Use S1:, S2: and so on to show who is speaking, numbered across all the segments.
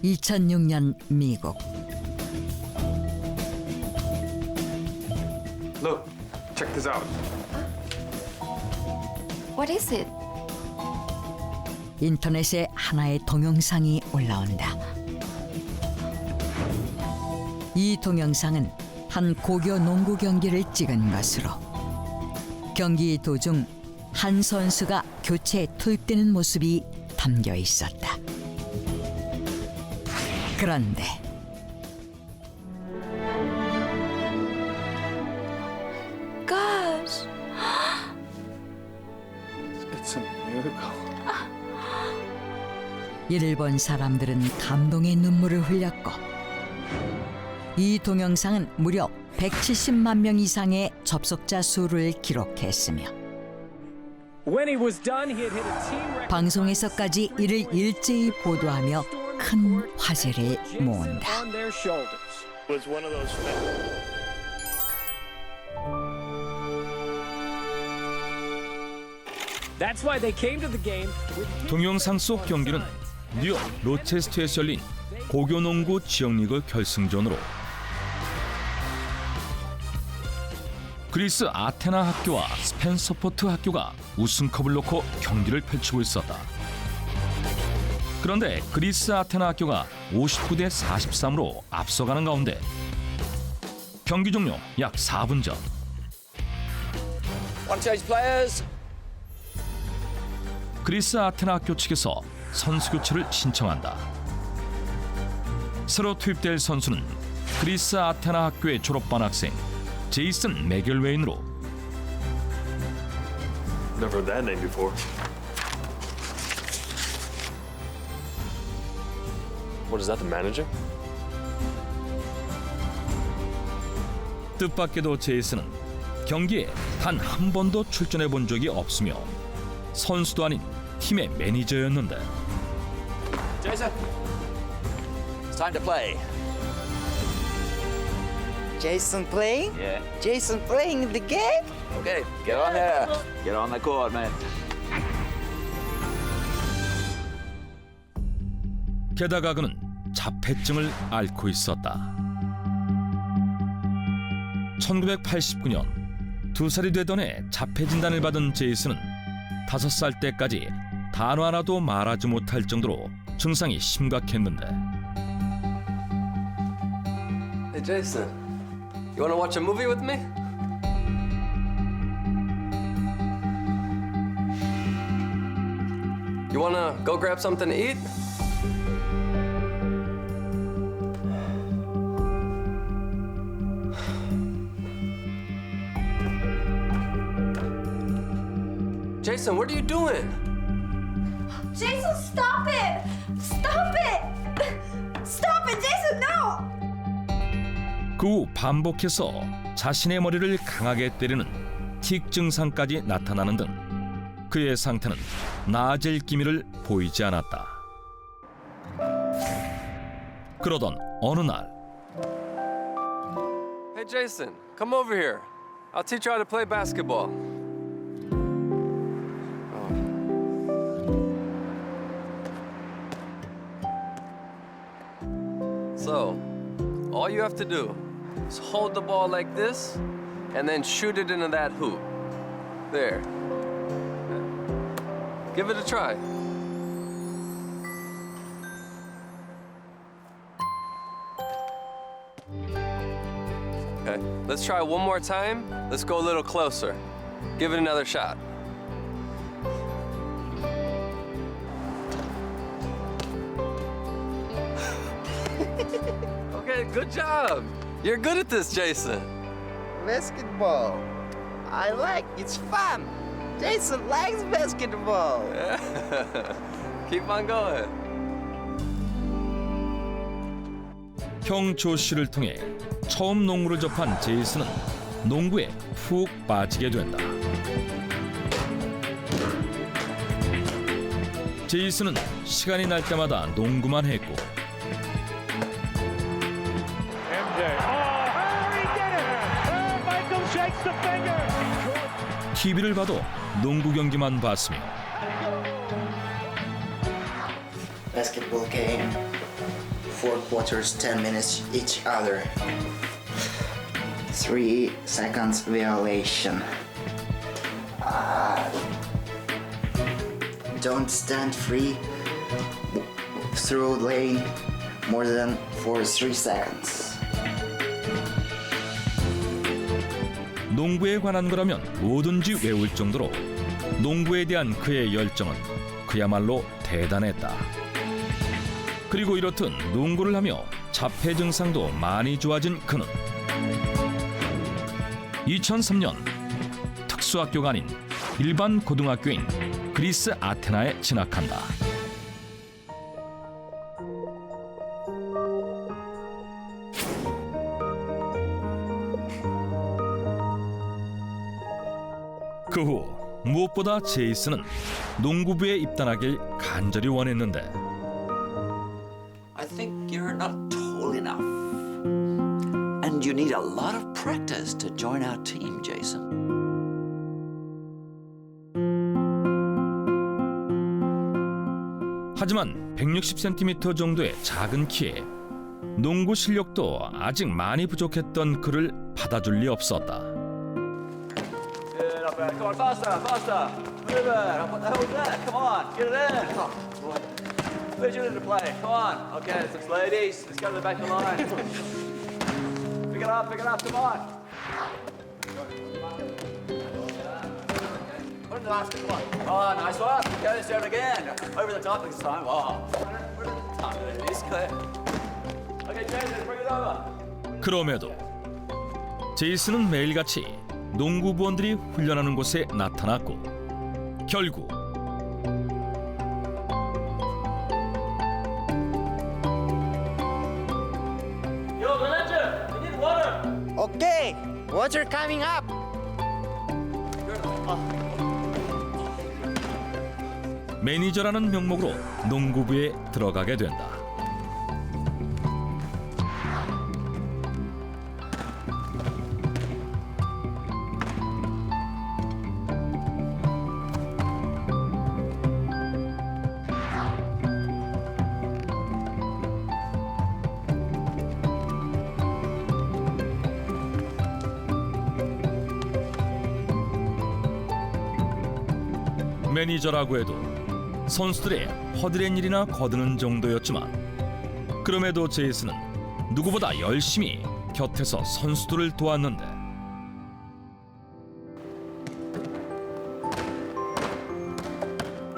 S1: 2006년 미국.
S2: Look, check this out.
S3: What is it?
S1: 인터넷에 하나의 동영상이 올라온다. 이 동영상은 한 고교 농구 경기를 찍은 것으로 경기 도중 한 선수가 교체에 투입되는 모습이 담겨 있었다. 그런데
S3: Gosh.
S2: It's a miracle.
S1: 이를 본 사람들은 감동의 눈물을 흘렸고 이 동영상은 무려 170만 명 이상의 접속자 수를 기록했으며
S4: When he was done, he had hit a team record.
S1: 방송에서까지 이를 일제히 보도하며 큰 화제를 모은다.
S4: On their shoulders.
S5: was one of those
S4: That's why they came to the game with
S6: 동영상 속 경기는 뉴욕 로체스터에서 열린 고교농구 지역리그 결승전으로 그리스 아테나 학교와 스펜서포트 학교가 우승컵을 놓고 경기를 펼치고 있었다. 그런데 그리스 아테나 학교가 59대 43으로 앞서가는 가운데 경기 종료 약 4분 전
S7: Want to change players?
S6: 그리스 아테나 학교 측에서 선수 교체를 신청한다. 새로 투입될 선수는 그리스 아테나 학교의 졸업반 학생 제이슨 맥겔웨인으로
S5: Never heard that name before. What is that, the manager?
S6: 뜻밖에도 제이슨은 경기에 단 한 번도 출전해 본 적이 없으며 선수도 아닌 팀의 매니저였는데
S7: Jason, it's time to play.
S8: Jason playing?
S7: Yeah.
S8: Jason playing in the game?
S7: Okay, get on here. Get on the court, man.
S6: 게다가 그는 자폐증을 앓고 있었다. 1989년 2살이 되던 해 자폐 진단을 받은 제이슨은 5살 때까지 단어 하나도 말하지 못할 정도로 증상이 심각했는데
S9: Hey Jason, you want to watch a movie with me? You want to go grab something to eat? Jason, what are you doing?
S3: Jason, stop it! Stop it! Stop it, Jason, no!
S6: 그 후 반복해서 자신의 머리를 강하게 때리는 틱 증상까지 나타나는 등 그의 상태는 나아질 기미를 보이지 않았다. 그러던 어느 날
S9: Hey Jason, come over here. I'll teach you how to play basketball. So, all you have to do is hold the ball like this and then shoot it into that hoop. There. Give it a try. Okay, let's try one more time. Let's go a little closer. Give it another shot. Okay, good job. You're good at this, Jason.
S8: Basketball. I like it's fun. Jason likes basketball.
S9: Keep on going.
S6: 형 조시를 통해 처음 농구를 접한 제이슨은 농구에 푹 빠지게 된다. 제이슨은 시간이 날 때마다 농구만 했고 TV를 봐도 농구 경기만 봤으며
S8: Basketball game. 4 quarters, 10 minutes each other. 3 seconds violation. Don't stand free through lane more than for 3 seconds.
S6: 농구에 관한 거라면 뭐든지 외울 정도로 농구에 대한 그의 열정은 그야말로 대단했다. 그리고 이렇듯 농구를 하며 자폐 증상도 많이 좋아진 그는 2003년 특수학교가 아닌 일반 고등학교인 그리스 아테나에 진학한다. 그 후 무엇보다 제이슨은 농구부에 입단하길 간절히 원했는데
S7: I think you're not tall enough. And you need a lot of practice to join our team, Jason.
S6: 하지만 160cm 정도의 작은 키에 농구 실력도 아직 많이 부족했던 그를 받아줄 리 없었다.
S7: Good, up there. Come on, faster, faster. Move it. What the hell was that? Come on, get it in. Oh, boy. Where's your to play? Come on. Okay, it's ladies. Let's go to the back of the line. Pick it up, come on. Put it in the basket, come on. Oh, nice one. Okay, let's do it again. Over the top this time. Oh. Put it in the top. It is clear. Okay, Jason, bring it over.
S6: 그럼에도 제이슨은 매일같이 농구부원들이 훈련하는 곳에 나타났고 결국
S7: Yo, manager, we need water.
S8: Okay, water coming up.
S6: 매니저라는 명목으로 농구부에 들어가게 된다. 매니저라고 해도 선수들의 허드렛 일이나 거드는 정도였지만 그럼에도 제이슨은 누구보다 열심히 곁에서 선수들을 도왔는데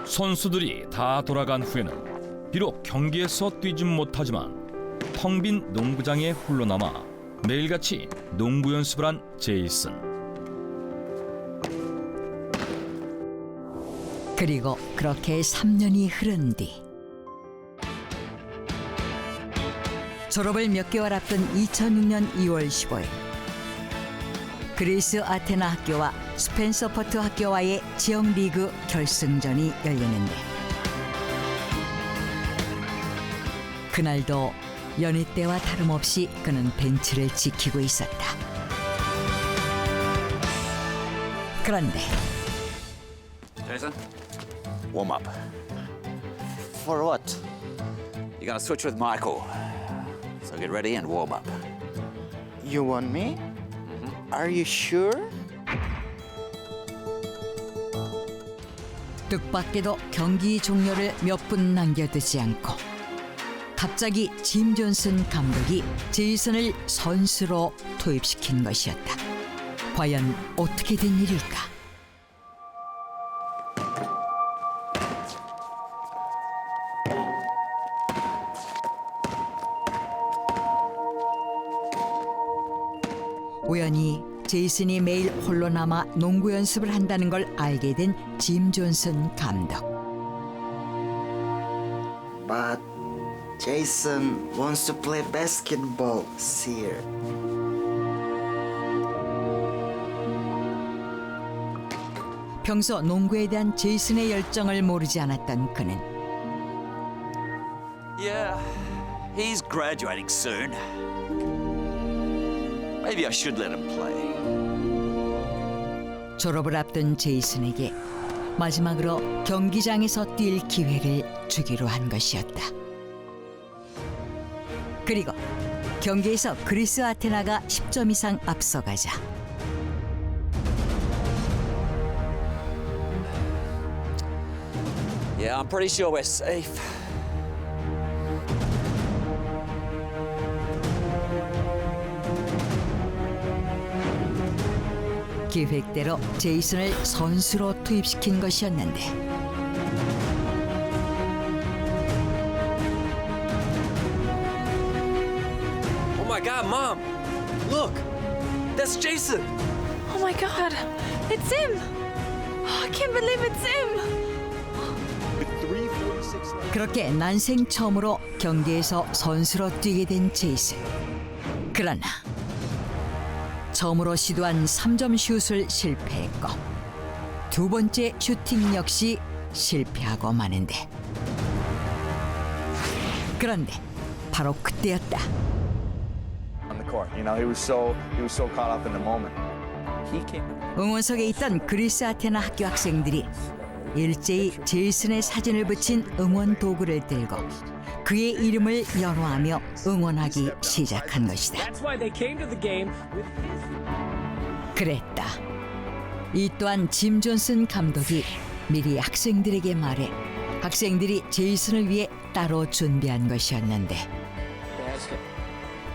S6: 선수들이 다 돌아간 후에는 비록 경기에서 뛰진 못하지만 텅 빈 농구장에 홀로 남아 매일같이 농구 연습을 한 제이슨.
S1: 그리고 그렇게 3년이 흐른 뒤 졸업을 몇 개월 앞둔 2006년 2월 15일 그리스 아테나 학교와 스펜서퍼트 학교와의 지역 리그 결승전이 열리는데 그날도 여느 때와 다름없이 그는 벤치를 지키고 있었다. 그런데
S7: Jason, warm up. For what? You're gonna switch with Michael. So get ready and warm up.
S8: You want me? Are you sure?
S1: 뜻밖에도 경기 종료를 몇 분 남겨두지 않고 갑자기 짐 존슨 감독이 제이슨을 선수로 투입시킨 것이었다. 과연 어떻게 된 일일까? 우연히 제이슨이 매일 홀로 남아 농구 연습을 한다는 걸 알게 된 짐 존슨 감독.
S8: But Jason wants to play basketball, sir.
S1: 평소 농구에 대한 제이슨의 열정을 모르지 않았던 그는
S7: Yeah, he's graduating soon. Maybe I should let him play.
S1: 졸업을 앞둔 제이슨에게 마지막으로 경기장에서 뛸 기회를 주기로 한 것이었다. 그리고 경기에서 그리스 아테나가 10점 이상 앞서가자
S7: Yeah, I'm pretty sure we're safe.
S1: 계획대로 제이슨을 선수로 투입시킨 것이었는데
S9: Oh my God, Mom! Look! That's Jason!
S3: Oh my god, it's him! Oh, I can't believe it's him!
S1: 그렇게 난생 처음으로 경기에서 선수로 뛰게 된 제이슨. 그러나 처음으로 시도한 3점 슛을 실패했고 두 번째 슈팅 역시 실패하고 마는데 그런데 바로 그때였다.
S7: On the court, you know, he was so caught up in the moment. He came.
S1: 응원석에 있던 그리스 아테나 학교 학생들이 일제히 제이슨의 사진을 붙인 응원 도구를 들고 그의 이름을 연호하며 응원하기 시작한 것이다.
S4: That's why they came to the game with his.
S1: 그랬다. 이 또한 짐 존슨 감독이 미리 학생들에게 말해 학생들이 제이슨을 위해 따로 준비한 것이었는데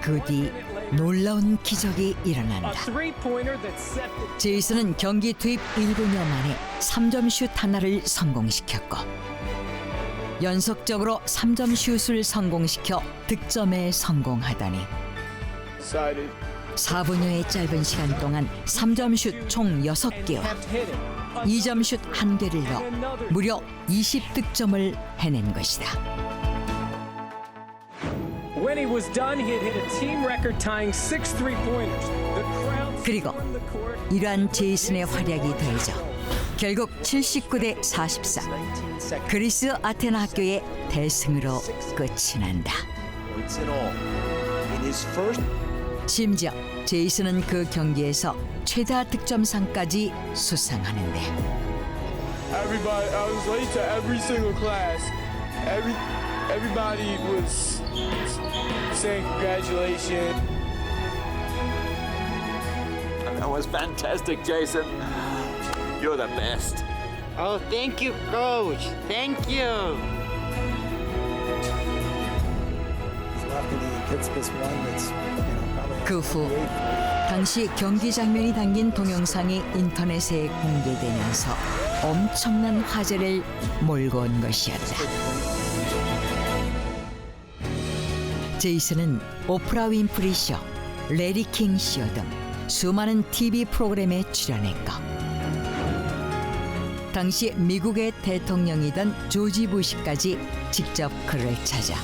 S1: 그 뒤 놀라운 기적이
S4: A
S1: 일어난다.
S4: three-pointer that set the
S1: 제이슨은 경기 투입 1분여 만에 3점 슛 하나를 성공시켰고 연속적으로 3점 슛을 성공시켜 득점에 성공하더니 4분여의 짧은 시간 동안 3점 슛 총 6개와
S4: kept hitting.
S1: 2점 슛 1개를 넣어 무려 20득점을 해낸 것이다.
S4: When he was done, he had hit a team record tying 6 three-pointers. The crowd
S1: 그리고
S4: stormed the court.
S1: 이러한 제이슨의 활약이 더해져 결국 79대 44 그리스 아테나 학교의 대승으로 끝이 난다.
S7: Points in all. In his first.
S1: 심지어 제이슨은 그 경기에서 최다 득점상까지 수상하는데
S2: Everybody, I was late to every single class. Everybody was saying congratulations.
S7: That was fantastic, Jason. You're the best.
S8: Oh, thank you, coach. Thank you.
S1: 그 후 당시 경기 장면이 담긴 동영상이 인터넷에 공개되면서 엄청난 화제를 몰고 온 것이었다. 제이슨은 오프라 윈프리 쇼, 레리 킹 쇼 등 수많은 TV 프로그램에 출연했고 당시 미국의 대통령이던 조지 부시까지 직접 그를 찾아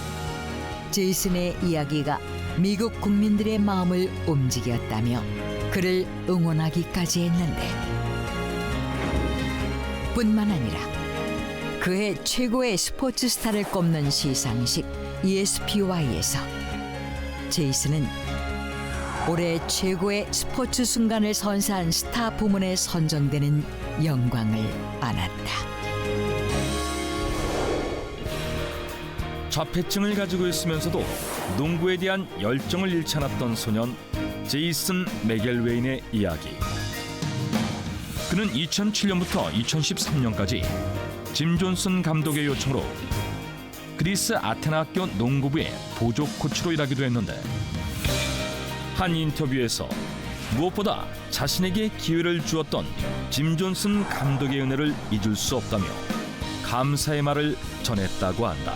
S1: 제이슨의 이야기가 미국 국민들의 마음을 움직였다며 그를 응원하기까지 했는데 뿐만 아니라 그의 최고의 스포츠 스타를 꼽는 시상식 ESPY에서 제이슨은 올해 최고의 스포츠 순간을 선사한 스타 부문에 선정되는 영광을 안았다.
S6: 자폐증을 가지고 있으면서도 농구에 대한 열정을 잃지 않았던 소년 제이슨 맥겔웨인의 이야기. 그는 2007년부터 2013년까지 짐 존슨 감독의 요청으로 그리스 아테나 학교 농구부의 보조 코치로 일하기도 했는데 한 인터뷰에서 무엇보다 자신에게 기회를 주었던 짐 존슨 감독의 은혜를 잊을 수 없다며 감사의 말을 전했다고 한다.